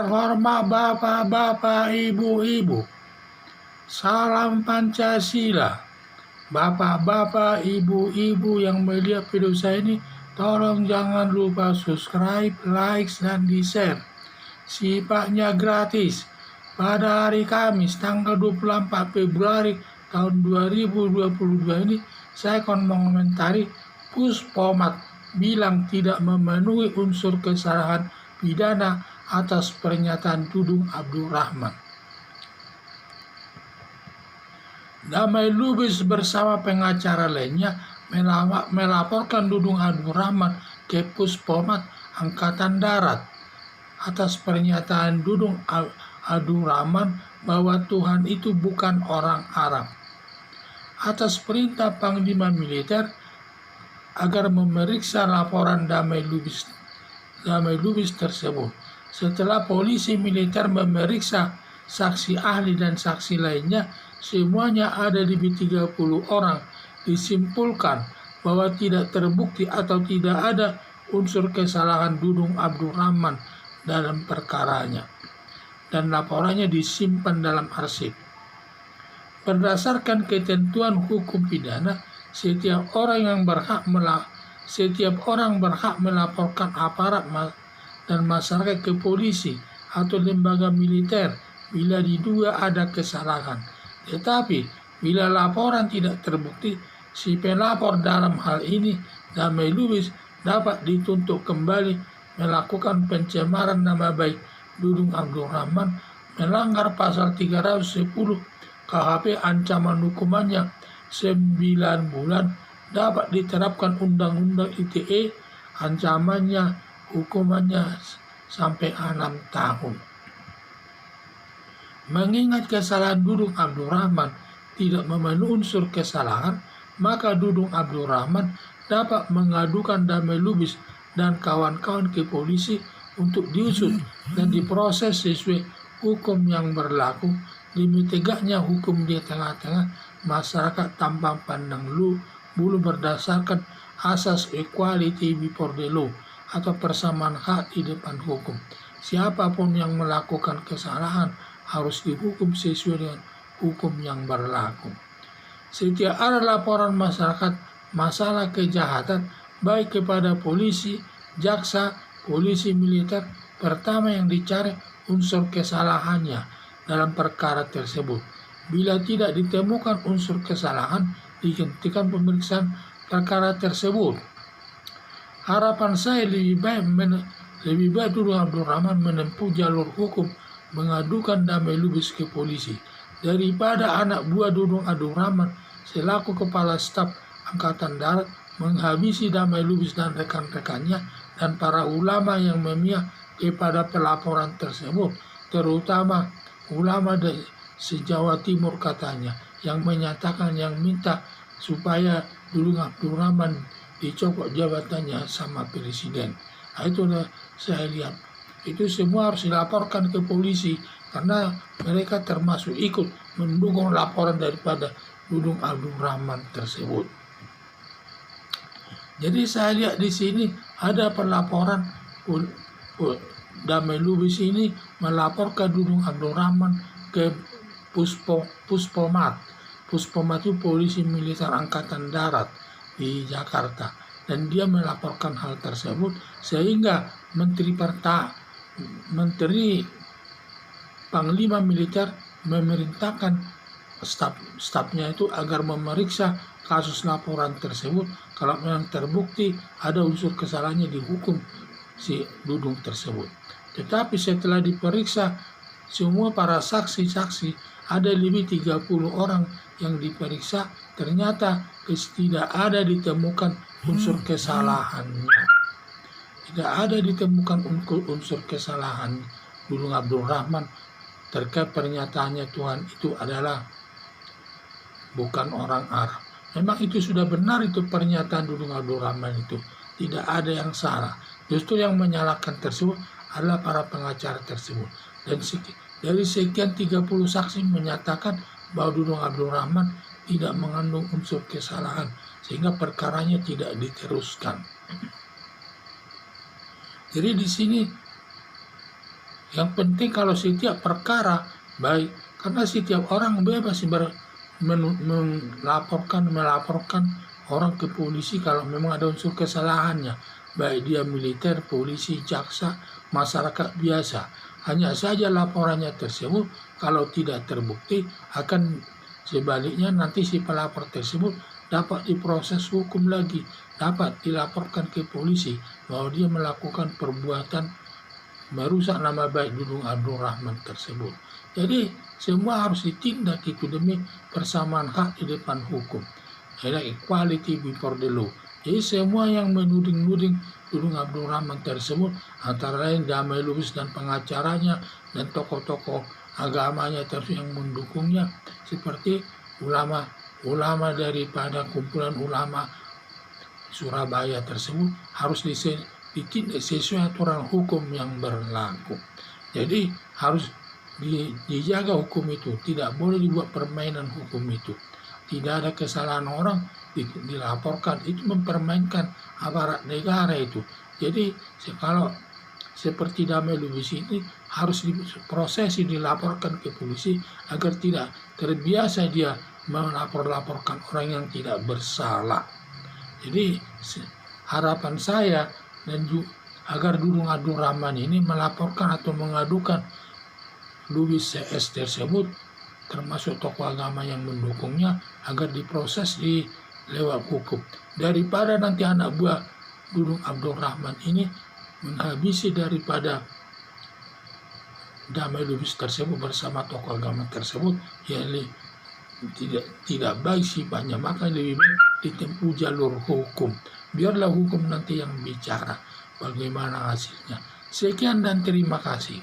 Terhormat Bapak-Bapak, Ibu-Ibu, salam Pancasila. Bapak-bapak, ibu-ibu yang melihat video saya ini, tolong jangan lupa subscribe, like, dan di-share. Sifatnya gratis. Pada hari Kamis, tanggal 24 Februari tahun 2022 ini, saya akan mengomentari Puspomat bilang tidak memenuhi unsur kesalahan pidana atas pernyataan Dudung Abdul Rahman. Damai Lubis bersama pengacara lainnya melaporkan Dudung Abdul Rahman ke Puspomat Angkatan Darat atas pernyataan Dudung Abdul Rahman bahwa Tuhan itu bukan orang Arab. Atas perintah Panglima Militer agar memeriksa laporan Damai Lubis tersebut. Setelah polisi militer memeriksa saksi ahli dan saksi lainnya, semuanya ada lebih 30 orang, disimpulkan bahwa tidak terbukti atau tidak ada unsur kesalahan Dudung Abdul Rahman dalam perkaranya, dan laporannya disimpan dalam arsip. Berdasarkan ketentuan hukum pidana, setiap orang berhak melaporkan aparat dan masyarakat ke polisi atau lembaga militer bila diduga ada kesalahan. Tetapi bila laporan tidak terbukti, si pelapor dalam hal ini Damai Lubis dapat dituntut kembali melakukan pencemaran nama baik Dudung Abdul Rahman, melanggar pasal 310 KHP, ancaman hukumannya 9 bulan, dapat diterapkan Undang-Undang ITE, ancamannya hukumannya sampai 6 tahun. Mengingat kesalahan Dudung Abdul Rahman tidak memenuhi unsur kesalahan, maka Dudung Abdul Rahman dapat mengadukan Damai Lubis dan kawan-kawan ke polisi untuk diusut dan diproses sesuai hukum yang berlaku demi tegaknya hukum di tengah-tengah masyarakat tanpa pandang bulu berdasarkan asas equality before the law atau persamaan hak di depan hukum. Siapapun yang melakukan kesalahan harus dihukum sesuai dengan hukum yang berlaku. Setiap ada laporan masyarakat masalah kejahatan baik kepada polisi, jaksa, polisi militer, pertama yang dicari unsur kesalahannya dalam perkara tersebut. Bila tidak ditemukan unsur kesalahan, dihentikan pemeriksaan perkara tersebut. Harapan saya lebih baik Dudung Abdul Rahman menempuh jalur hukum mengadukan Damai Lubis ke polisi daripada anak buah Dudung Abdul Rahman selaku kepala staf Angkatan Darat menghabisi Damai Lubis dan rekan-rekannya dan para ulama yang memihak kepada pelaporan tersebut, terutama ulama dari se-Jawa Timur katanya, yang menyatakan yang minta supaya Dudung Abdul Rahman dicopot jabatannya sama presiden. Nah, itulah saya lihat. Itu semua harus dilaporkan ke polisi karena mereka termasuk ikut mendukung laporan daripada Dudung Abdul Rahman tersebut. Jadi saya lihat di sini ada pelaporan Damai Lubis ini melaporkan Dudung Abdul Rahman ke Puspomat. Puspomat itu polisi militer Angkatan Darat di Jakarta, dan dia melaporkan hal tersebut sehingga Menteri Panglima Militer memerintahkan stafnya itu agar memeriksa kasus laporan tersebut. Kalau memang terbukti ada unsur kesalahannya, dihukum si Dudung tersebut. Tetapi setelah diperiksa semua para saksi-saksi, ada lebih 30 orang yang diperiksa, ternyata tidak ada ditemukan unsur kesalahannya. Tidak ada ditemukan unsur kesalahan Dudung Abdul Rahman terkait pernyataannya Tuhan itu adalah bukan orang Arab. Memang itu sudah benar, itu pernyataan Dudung Abdul Rahman itu. Tidak ada yang salah. Justru yang menyalahkan tersebut adalah para pengacara tersebut. Dan dari sekian 30 saksi menyatakan bahwa Dudung Abdul Rahman tidak mengandung unsur kesalahan, sehingga perkaranya tidak diteruskan. Jadi di sini Yang penting kalau setiap perkara baik, karena setiap orang bebas melaporkan orang ke polisi kalau memang ada unsur kesalahannya, baik dia militer, polisi, jaksa, masyarakat biasa. Hanya saja laporannya tersebut kalau tidak terbukti akan sebaliknya nanti si pelapor tersebut dapat diproses hukum lagi, dapat dilaporkan ke polisi bahwa dia melakukan perbuatan merusak nama baik Dudung Abdul Rahman tersebut. Jadi semua harus ditindak itu demi persamaan hak di depan hukum. Ada equality before the law. Jadi semua yang menuding-nuding Dudung Abdul Rahman tersebut, antara lain Damai Lubis dan pengacaranya dan tokoh-tokoh agamanya terus yang mendukungnya, seperti ulama daripada kumpulan ulama Surabaya tersebut harus ditindak sesuai aturan hukum yang berlaku. Jadi harus dijaga hukum itu, tidak boleh dibuat permainan hukum itu. Tidak ada kesalahan orang dilaporkan, itu mempermainkan aparat negara itu. Jadi kalau seperti Damai Lubis ini harus diprosesi, dilaporkan ke polisi agar tidak terbiasa dia melaporkan orang yang tidak bersalah. Jadi harapan saya dan agar Dudung Abdul Rahman ini melaporkan atau mengadukan Lubis CS tersebut, termasuk tokoh agama yang mendukungnya, agar diproses di lewat hukum, daripada nanti anak buah Dudung Abdul Rahman ini menghabisi daripada Damai Lubis tersebut bersama tokoh agama tersebut, ya tidak baik sifatnya. Maka lebih baik ditempuh jalur hukum, biarlah hukum nanti yang bicara bagaimana hasilnya. Sekian dan terima kasih.